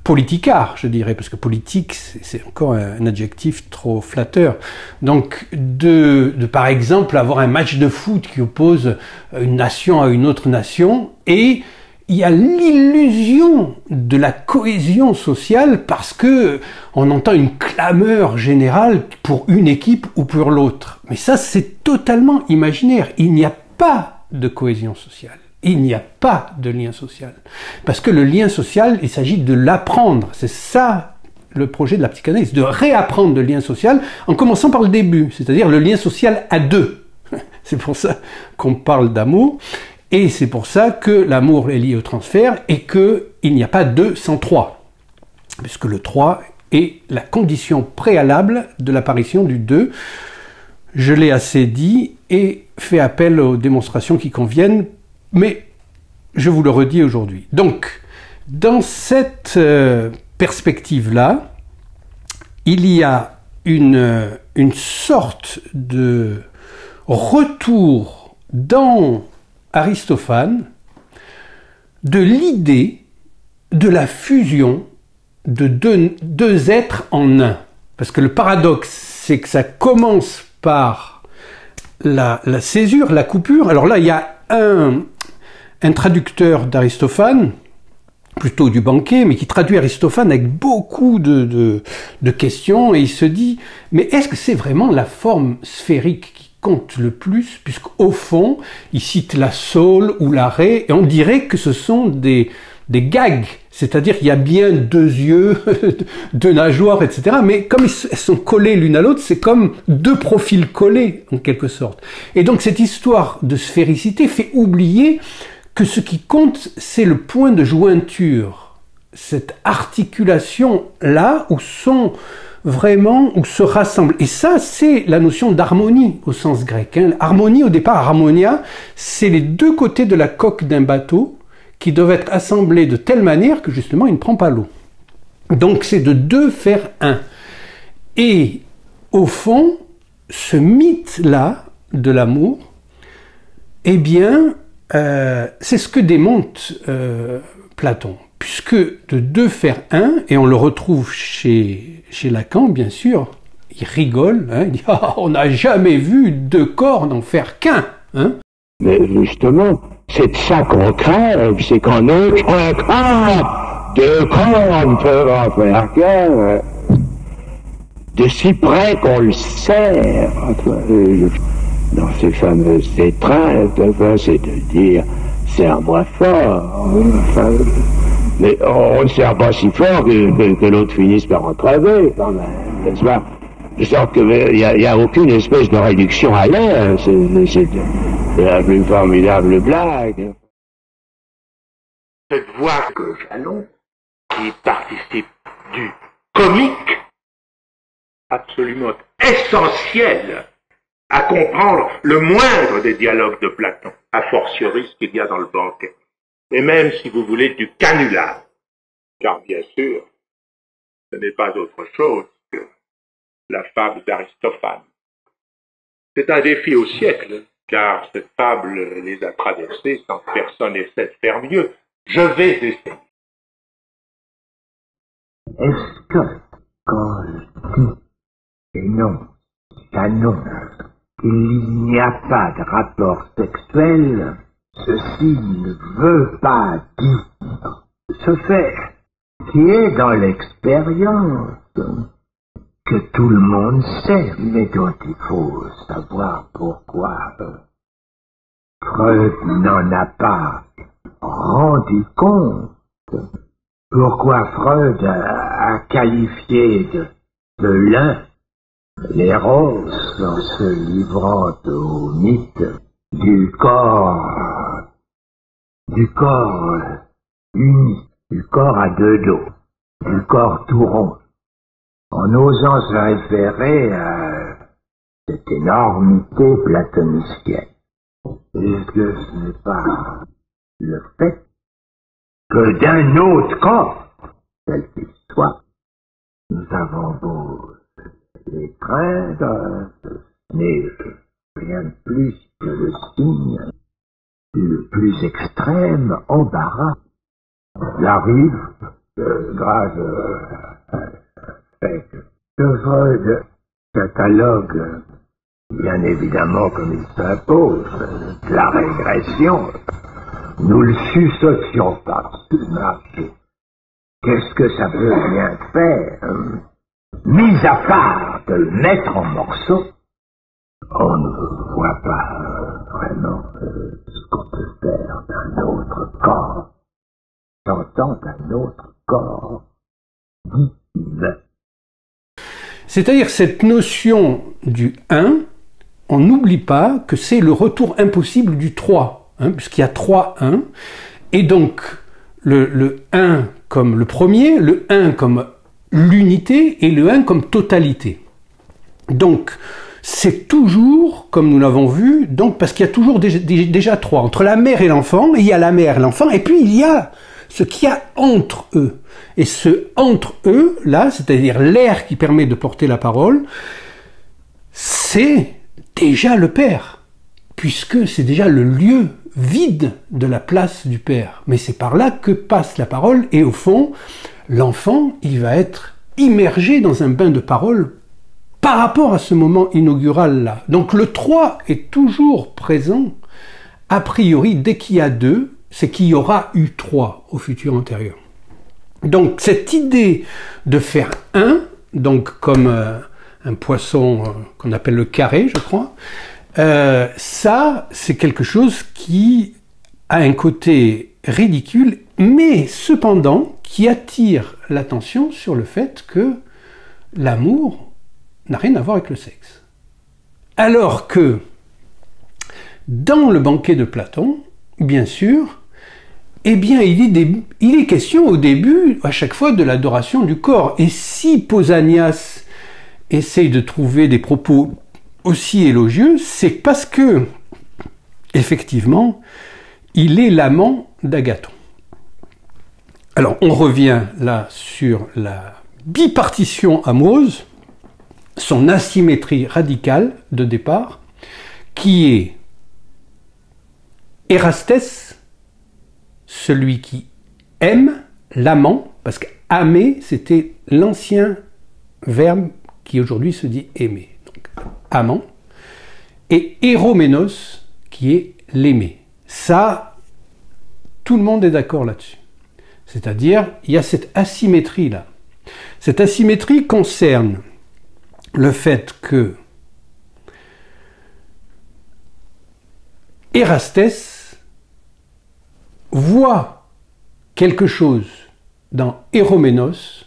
politicards, je dirais, parce que politique c'est encore un adjectif trop flatteur. Donc de par exemple avoir un match de foot qui oppose une nation à une autre nation, et il y a l'illusion de la cohésion sociale parce que on entend une clameur générale pour une équipe ou pour l'autre. Mais ça, c'est totalement imaginaire. Il n'y a pas de cohésion sociale. Il n'y a pas de lien social. Parce que le lien social, il s'agit de l'apprendre. C'est ça le projet de la psychanalyse, de réapprendre le lien social en commençant par le début, c'est-à-dire le lien social à deux. C'est pour ça qu'on parle d'amour. Et c'est pour ça que l'amour est lié au transfert et qu'il n'y a pas 2 sans 3. Puisque le 3 est la condition préalable de l'apparition du 2. Je l'ai assez dit et fait appel aux démonstrations qui conviennent, mais je vous le redis aujourd'hui. Donc, dans cette perspective-là, il y a une sorte de retour dans Aristophane de l'idée de la fusion de deux êtres en un. Parce que le paradoxe, c'est que ça commence par la césure, la coupure. Alors là, il y a un traducteur d'Aristophane, plutôt du banquet, mais qui traduit Aristophane avec beaucoup de questions, et il se dit, mais est-ce que c'est vraiment la forme sphérique qui compte le plus, puisqu'au fond, il cite la saule ou l'arrêt, et on dirait que ce sont des gags, c'est-à-dire qu'il y a bien 2 yeux, 2 nageoires, etc., mais comme elles sont collées l'une à l'autre, c'est comme 2 profils collés, en quelque sorte. Et donc cette histoire de sphéricité fait oublier que ce qui compte, c'est le point de jointure, cette articulation-là, où se rassemblent. Et ça, c'est la notion d'harmonie au sens grec. Hein. Harmonie, au départ, harmonia, c'est les 2 côtés de la coque d'un bateau qui doivent être assemblés de telle manière que justement il ne prend pas l'eau. Donc c'est de 2 faire 1. Et au fond, ce mythe-là de l'amour Eh bien, c'est ce que démonte Platon, puisque de 2 faire 1, et on le retrouve chez Lacan, bien sûr, il rigole, hein, il dit « on n'a jamais vu 2 corps n'en faire qu'un hein ». Mais justement, c'est de ça qu'on crève, c'est qu'on est craint 2 corps ne peuvent en faire qu'un. De si près qu'on le sert, dans ces fameuses étreintes, c'est de dire, serre-moi fort. Mais on ne sert pas si fort que l'autre finisse par en crever, quand même, n'est-ce pas? De sorte qu'il n'y a aucune espèce de réduction à l'air, c'est la plus formidable blague. Cette voix que j'annonce, qui participe du comique, absolument essentiel à comprendre le moindre des dialogues de Platon, a fortiori ce qu'il y a dans le banquet, et même, si vous voulez, du canular, car bien sûr, ce n'est pas autre chose que la fable d'Aristophane. C'est un défi au siècle, car cette fable les a traversés sans que personne essaie de faire mieux. Je vais essayer. Est-ce que, quand je dis et non, j'annonce qu'il n'y a pas de rapport sexuel, ceci ne veut pas dire ce fait qui est dans l'expérience, que tout le monde sait, mais dont il faut savoir pourquoi Freud n'en a pas rendu compte, pourquoi Freud a qualifié de l'un l'éros en se livrant au mythe du corps uni, du corps à 2 dos, du corps tout rond, en osant se référer à cette énormité platonicienne. Est-ce que ce n'est pas le fait que d'un autre corps, tel qu'il soit, nous avons beau l'étreindre, ce n'est rien de plus que le signe du plus extrême embarras. Il arrive, grâce que Freud catalogue, bien évidemment comme il s'impose, la régression. Nous le suçotions pas sur le marché. Qu'est-ce que ça veut bien faire, mis à part de le mettre en morceaux, on ne voit pas vraiment ce qu'on peut faire d'un autre corps, tentant d'un autre corps dit humain. C'est-à-dire cette notion du 1, on n'oublie pas que c'est le retour impossible du 3, puisqu'il y a 3 1, et donc le 1 comme le premier, le 1 comme l'unité et le 1 comme totalité. Donc c'est toujours, comme nous l'avons vu, donc parce qu'il y a toujours déjà 3. Entre la mère et l'enfant, il y a la mère et l'enfant, et puis il y a ce qu'il y a entre eux. Et ce entre eux, là, c'est-à-dire l'air qui permet de porter la parole, c'est déjà le Père, puisque c'est déjà le lieu vide de la place du Père. Mais c'est par là que passe la parole, et au fond, l'enfant, il va être immergé dans un bain de parole par rapport à ce moment inaugural-là. Donc le 3 est toujours présent, a priori, dès qu'il y a 2, c'est qu'il y aura eu 3 au futur antérieur. Donc cette idée de faire 1, donc comme un poisson qu'on appelle le carré, je crois, ça c'est quelque chose qui a un côté ridicule, mais cependant qui attire l'attention sur le fait que l'amour n'a rien à voir avec le sexe. Alors que dans le banquet de Platon, bien sûr, eh bien, il est question au début, à chaque fois, de l'adoration du corps. Et si Pausanias essaye de trouver des propos aussi élogieux, c'est parce que, effectivement, il est l'amant d'Agathon. Alors, on revient là sur la bipartition amoureuse, son asymétrie radicale de départ, qui est Érastès, celui qui aime, l'amant, parce qu'aimer, c'était l'ancien verbe qui aujourd'hui se dit aimer. Donc, amant. Et Éroménos, qui est l'aimer. Ça, tout le monde est d'accord là-dessus. C'est-à-dire, il y a cette asymétrie-là. Cette asymétrie concerne le fait que Érastès voit quelque chose dans Éroménos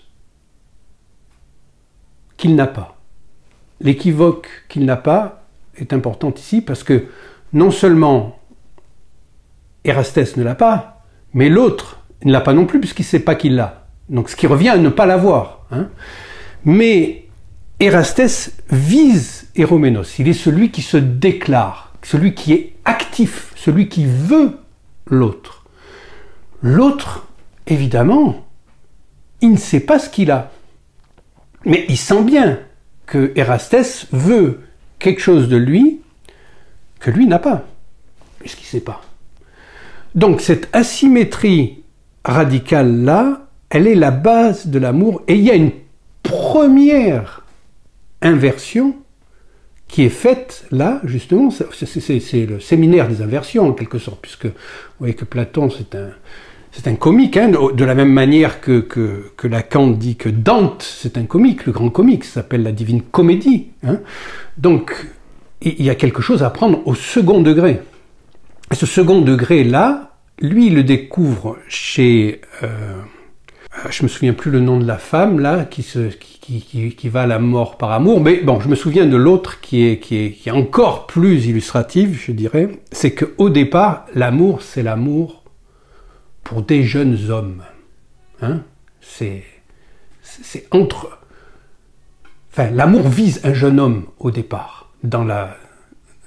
qu'il n'a pas. L'équivoque qu'il n'a pas est important ici parce que non seulement Érastès ne l'a pas, mais l'autre ne l'a pas non plus puisqu'il ne sait pas qu'il l'a. Donc ce qui revient à ne pas l'avoir. Hein. Mais Érastès vise Éroménos. Il est celui qui se déclare, celui qui est actif, celui qui veut l'autre. L'autre, évidemment, il ne sait pas ce qu'il a. Mais il sent bien que Érastès veut quelque chose de lui que lui n'a pas, puisqu'il ne sait pas. Donc cette asymétrie radicale-là, elle est la base de l'amour, et il y a une première inversion qui est faite là, justement, c'est le séminaire des inversions en quelque sorte, puisque vous voyez que Platon c'est un comique, hein, de la même manière que Lacan dit que Dante c'est un comique, le grand comique, ça s'appelle la Divine Comédie. Hein. Donc il y a quelque chose à prendre au second degré. Et ce second degré-là, lui, il le découvre chez... je me souviens plus le nom de la femme, là, qui va à la mort par amour, mais bon, je me souviens de l'autre qui est encore plus illustrative, je dirais. C'est qu'au départ, l'amour, c'est l'amour pour des jeunes hommes. Hein? C'est entre... Enfin, l'amour vise un jeune homme au départ,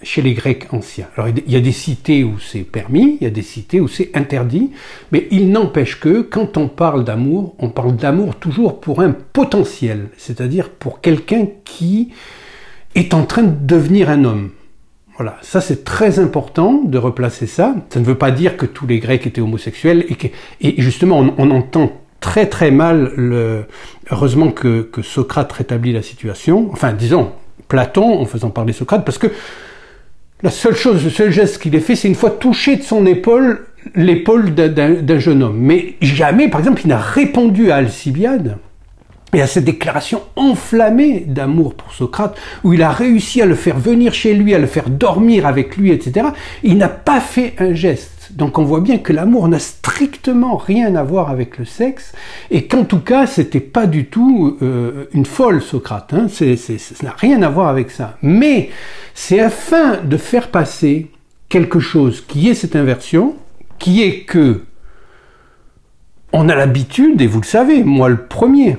chez les Grecs anciens. Alors, il y a des cités où c'est permis, il y a des cités où c'est interdit, mais il n'empêche que, quand on parle d'amour toujours pour un potentiel, c'est-à-dire pour quelqu'un qui est en train de devenir un homme. Voilà, ça c'est très important de replacer ça. Ça ne veut pas dire que tous les Grecs étaient homosexuels, et justement, on entend très très mal, heureusement que Socrate rétablit la situation, enfin disons, Platon, en faisant parler Socrate, parce que le seul geste qu'il ait fait, c'est une fois toucher de son épaule l'épaule d'un jeune homme. Mais jamais, par exemple, il n'a répondu à Alcibiade et à cette déclaration enflammée d'amour pour Socrate, où il a réussi à le faire venir chez lui, à le faire dormir avec lui, etc. Il n'a pas fait un geste. Donc on voit bien que l'amour n'a strictement rien à voir avec le sexe, et qu'en tout cas, c'était pas du tout une folle, Socrate. Hein. Ça n'a rien à voir avec ça. Mais c'est afin de faire passer quelque chose qui est cette inversion, qui est que on a l'habitude, et vous le savez, moi le premier,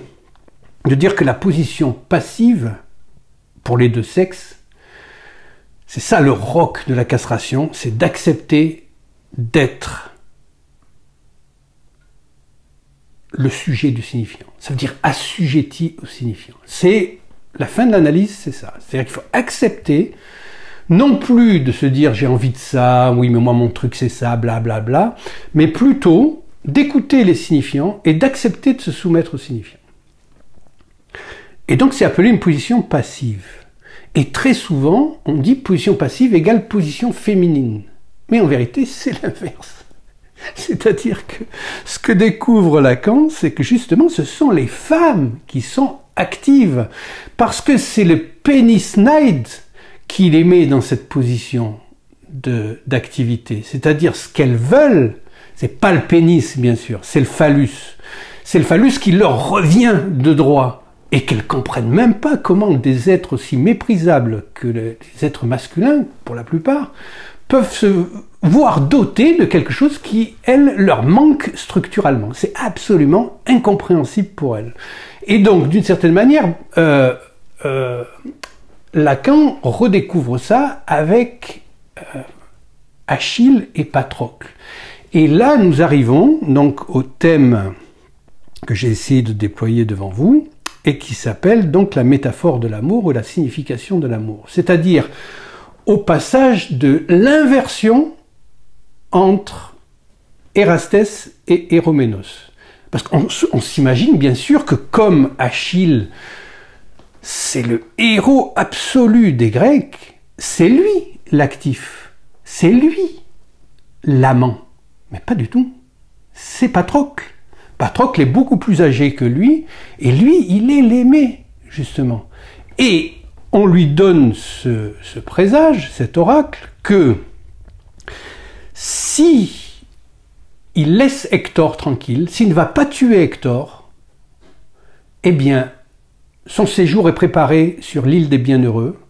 de dire que la position passive pour les deux sexes, c'est ça le roc de la castration, c'est d'accepter d'être le sujet du signifiant. Ça veut dire assujetti au signifiant. C'est la fin de l'analyse, c'est ça. C'est-à-dire qu'il faut accepter, non plus de se dire j'ai envie de ça, oui mais moi mon truc c'est ça, blablabla, bla, bla, mais plutôt d'écouter les signifiants et d'accepter de se soumettre aux signifiants. Et donc c'est appelé une position passive. Et très souvent, on dit position passive égale position féminine. Mais en vérité, c'est l'inverse. C'est-à-dire que ce que découvre Lacan, c'est que justement, ce sont les femmes qui sont actives. Parce que c'est le pénisneid qui les met dans cette position d'activité. C'est-à-dire, ce qu'elles veulent, c'est pas le pénis, bien sûr, c'est le phallus. C'est le phallus qui leur revient de droit. Et qu'elles comprennent même pas comment des êtres aussi méprisables que les êtres masculins, pour la plupart, peuvent se voir dotés de quelque chose qui, elles, leur manque structurellement. C'est absolument incompréhensible pour elles. Et donc, d'une certaine manière, Lacan redécouvre ça avec Achille et Patrocle. Et là, nous arrivons donc au thème que j'ai essayé de déployer devant vous, et qui s'appelle donc la métaphore de l'amour ou la signification de l'amour. C'est-à-dire au passage de l'inversion entre Érastès et Éroménos. Parce qu'on s'imagine bien sûr que comme Achille, c'est le héros absolu des Grecs, c'est lui l'actif, c'est lui l'amant. Mais pas du tout, c'est Patrocle. Patrocle est beaucoup plus âgé que lui, et lui, il est l'aimé, justement. Et on lui donne ce présage, cet oracle, que si il laisse Hector tranquille, s'il ne va pas tuer Hector, eh bien, son séjour est préparé sur l'île des Bienheureux,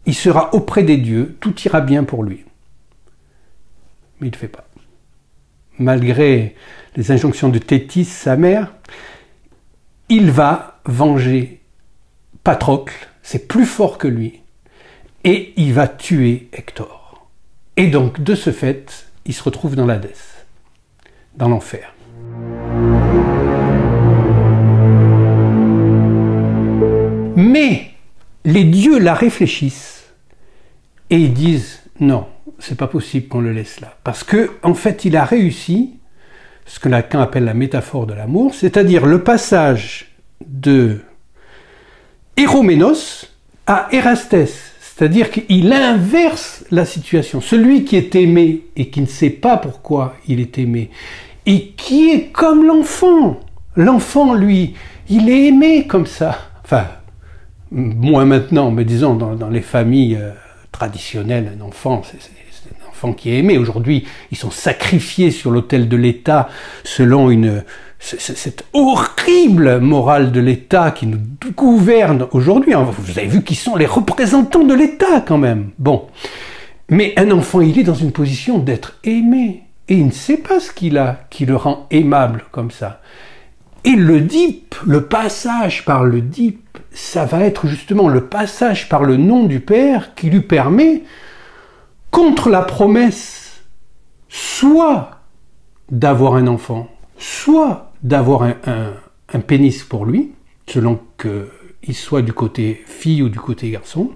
il sera auprès des dieux, tout ira bien pour lui. Mais il ne le fait pas. Malgré les injonctions de Thétis, sa mère, il va venger Patrocle, c'est plus fort que lui, et il va tuer Hector. Et donc, de ce fait, il se retrouve dans l'Hadès, dans l'enfer. Mais les dieux la réfléchissent et ils disent non, c'est pas possible qu'on le laisse là, parce que en fait, il a réussi ce que Lacan appelle la métaphore de l'amour, c'est-à-dire le passage de Éroménos à Érastès, c'est-à-dire qu'il inverse la situation. Celui qui est aimé et qui ne sait pas pourquoi il est aimé, et qui est comme l'enfant. L'enfant, lui, il est aimé comme ça. Enfin, moins maintenant, mais disons dans les familles traditionnelles, un enfant, c'est un enfant qui est aimé. Aujourd'hui, ils sont sacrifiés sur l'autel de l'État selon cette horrible morale de l'État qui nous gouverne aujourd'hui. Vous avez vu qui sont les représentants de l'État quand même. Bon. Mais un enfant, il est dans une position d'être aimé. Et il ne sait pas ce qu'il a qui le rend aimable comme ça. Et l'Oedipe, le passage par l'Oedipe, ça va être justement le passage par le nom du Père qui lui permet, contre la promesse, soit d'avoir un enfant, soit d'avoir un pénis pour lui, selon qu'il soit du côté fille ou du côté garçon,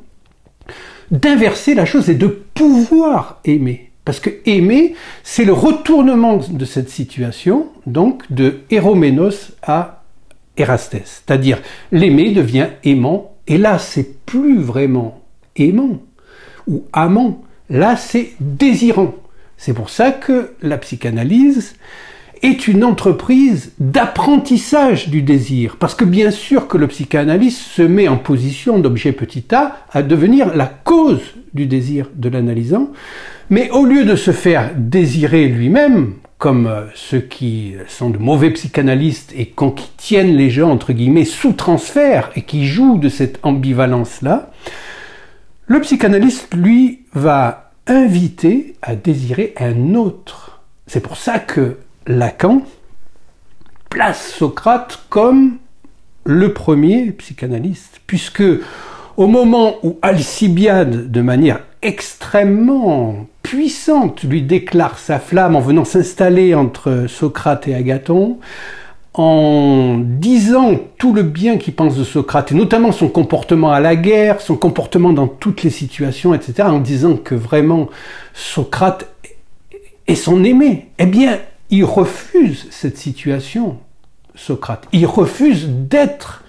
d'inverser la chose et de pouvoir aimer. Parce que aimer, c'est le retournement de cette situation, donc de Éroménos à Érastès. C'est-à-dire, l'aimer devient aimant, et là, c'est plus vraiment aimant ou amant, là, c'est désirant. C'est pour ça que la psychanalyse est une entreprise d'apprentissage du désir. Parce que bien sûr que le psychanalyste se met en position d'objet petit a à devenir la cause du désir de l'analysant, mais au lieu de se faire désirer lui-même, comme ceux qui sont de mauvais psychanalystes et qui tiennent les gens, entre guillemets, sous transfert et qui jouent de cette ambivalence-là, le psychanalyste, lui, va inviter à désirer un autre. C'est pour ça que Lacan place Socrate comme le premier psychanalyste, puisque au moment où Alcibiade, de manière extrêmement puissante, lui déclare sa flamme en venant s'installer entre Socrate et Agathon, en disant tout le bien qu'il pense de Socrate, et notamment son comportement à la guerre, son comportement dans toutes les situations, etc., en disant que vraiment Socrate est son aimé, eh bien, il refuse cette situation, Socrate. Il refuse d'être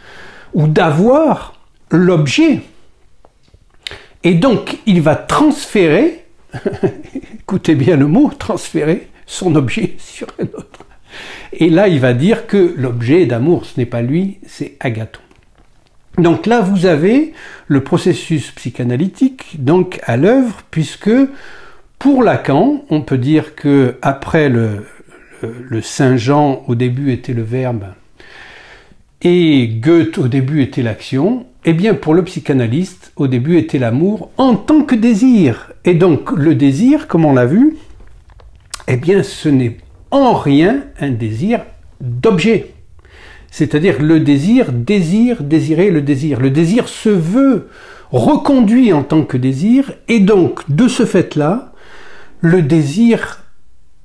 ou d'avoir l'objet. Et donc, il va transférer, écoutez bien le mot, transférer son objet sur un autre. Et là, il va dire que l'objet d'amour, ce n'est pas lui, c'est Agathon. Donc là, vous avez le processus psychanalytique donc à l'œuvre, puisque pour Lacan, on peut dire que après le Saint Jean, au début, était le verbe, et Goethe, au début, était l'action, eh bien, pour le psychanalyste, au début, était l'amour en tant que désir. Et donc, le désir, comme on l'a vu, eh bien, ce n'est en rien un désir d'objet. C'est-à-dire le désirer le désir. Le désir se veut reconduit en tant que désir, et donc, de ce fait-là, le désir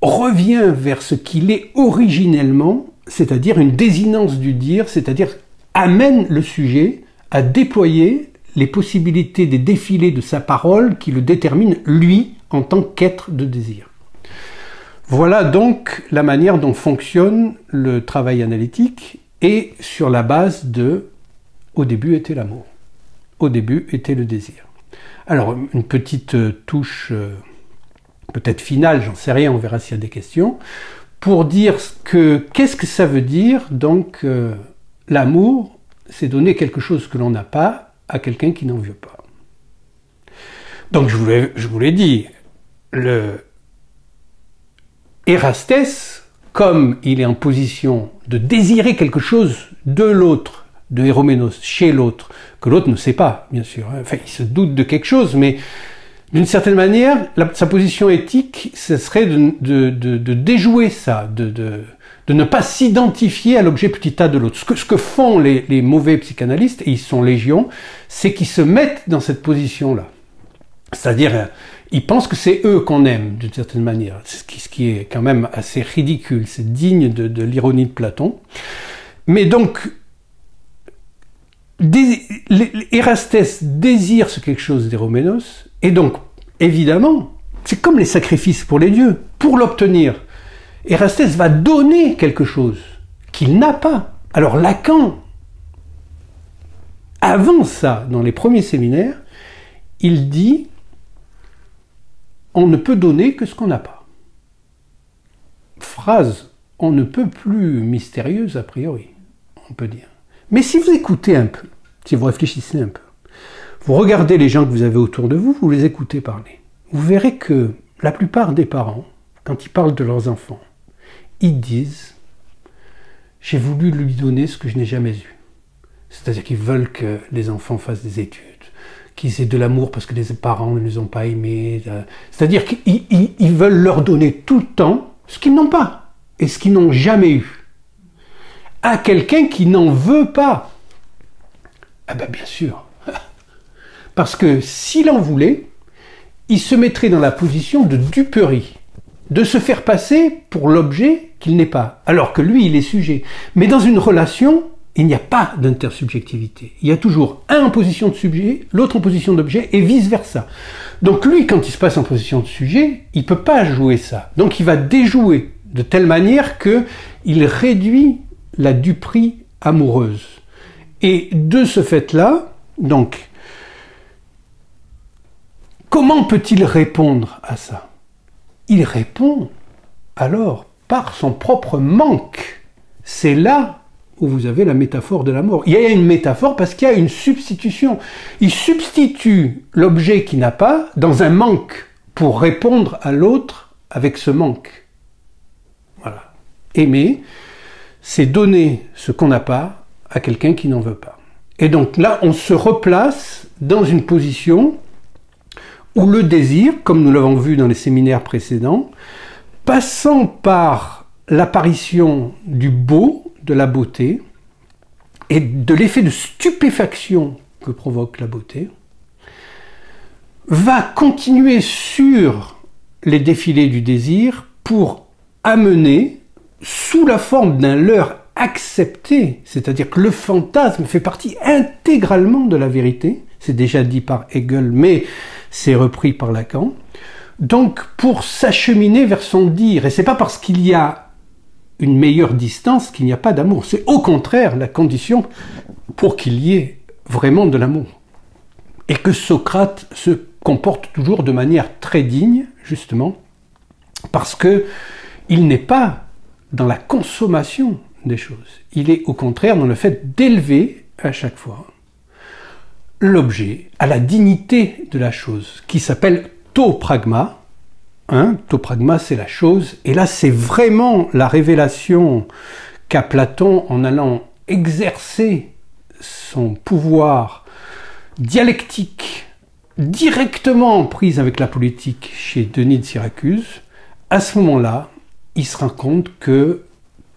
revient vers ce qu'il est originellement, c'est-à-dire une désinence du dire, c'est-à-dire amène le sujet à déployer les possibilités des défilés de sa parole qui le déterminent, lui, en tant qu'être de désir. Voilà donc la manière dont fonctionne le travail analytique et sur la base de « au début était l'amour ». Au début était le désir. Alors, une petite touche peut-être finale, j'en sais rien, on verra s'il y a des questions, pour dire que qu'est-ce que ça veut dire, donc, l'amour, c'est donner quelque chose que l'on n'a pas à quelqu'un qui n'en veut pas. Donc, je vous l'ai dit, le Érastès, comme il est en position de désirer quelque chose de l'autre, de Héroménos, chez l'autre, que l'autre ne sait pas, bien sûr. Enfin, il se doute de quelque chose, mais d'une certaine manière, sa position éthique, ce serait de déjouer ça, de ne pas s'identifier à l'objet petit a de l'autre. Ce que font les mauvais psychanalystes, et ils sont légion, c'est qu'ils se mettent dans cette position-là. C'est-à-dire, ils pensent que c'est eux qu'on aime, d'une certaine manière, ce qui est quand même assez ridicule, c'est digne de l'ironie de Platon. Mais donc, Érastès désire quelque chose d'Héroménos, et donc, évidemment, c'est comme les sacrifices pour les dieux. Pour l'obtenir, Érastès va donner quelque chose qu'il n'a pas. Alors Lacan, avant ça, dans les premiers séminaires, il dit « on ne peut donner que ce qu'on n'a pas ». Phrase on ne peut plus mystérieuse a priori, on peut dire. Mais si vous écoutez un peu, si vous réfléchissez un peu, vous regardez les gens que vous avez autour de vous, vous les écoutez parler. Vous verrez que la plupart des parents, quand ils parlent de leurs enfants, ils disent « j'ai voulu lui donner ce que je n'ai jamais eu ». C'est-à-dire qu'ils veulent que les enfants fassent des études, qu'ils aient de l'amour parce que les parents ne les ont pas aimés. C'est-à-dire qu'ils veulent leur donner tout le temps ce qu'ils n'ont pas et ce qu'ils n'ont jamais eu. À quelqu'un qui n'en veut pas. Ah ben bien sûr. Parce que s'il en voulait, il se mettrait dans la position de duperie, de se faire passer pour l'objet qu'il n'est pas, alors que lui, il est sujet. Mais dans une relation, il n'y a pas d'intersubjectivité. Il y a toujours un en position de sujet, l'autre en position d'objet, et vice-versa. Donc lui, quand il se passe en position de sujet, il ne peut pas jouer ça. Donc il va déjouer de telle manière qu'il réduit la duperie amoureuse. Et de ce fait-là, donc, comment peut-il répondre à ça? Il répond alors par son propre manque. C'est là où vous avez la métaphore de la mort. Il y a une métaphore parce qu'il y a une substitution. Il substitue l'objet qu'il n'a pas dans un manque pour répondre à l'autre avec ce manque. Voilà. Aimer, c'est donner ce qu'on n'a pas à quelqu'un qui n'en veut pas. Et donc là, on se replace dans une position où le désir, comme nous l'avons vu dans les séminaires précédents, passant par l'apparition du beau, de la beauté, et de l'effet de stupéfaction que provoque la beauté, va continuer sur les défilés du désir pour amener, sous la forme d'un leurre accepté, c'est-à-dire que le fantasme fait partie intégralement de la vérité, c'est déjà dit par Hegel, mais c'est repris par Lacan, donc pour s'acheminer vers son dire, et c'est pas parce qu'il y a une meilleure distance qu'il n'y a pas d'amour, c'est au contraire la condition pour qu'il y ait vraiment de l'amour. Et que Socrate se comporte toujours de manière très digne, justement, parce que il n'est pas dans la consommation des choses. Il est au contraire dans le fait d'élever à chaque fois l'objet à la dignité de la chose, qui s'appelle topragma. Topragma, c'est la chose. Et là, c'est vraiment la révélation qu'a Platon en allant exercer son pouvoir dialectique directement en prise avec la politique chez Denis de Syracuse. À ce moment-là, il se rend compte que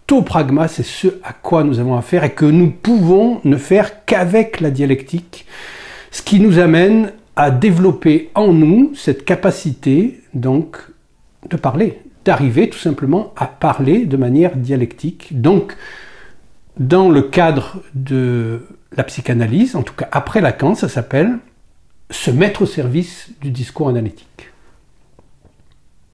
topragma, c'est ce à quoi nous avons affaire et que nous pouvons ne faire qu'avec la dialectique, ce qui nous amène à développer en nous cette capacité, donc, de parler, d'arriver tout simplement à parler de manière dialectique. Donc, dans le cadre de la psychanalyse, en tout cas après Lacan, ça s'appelle se mettre au service du discours analytique.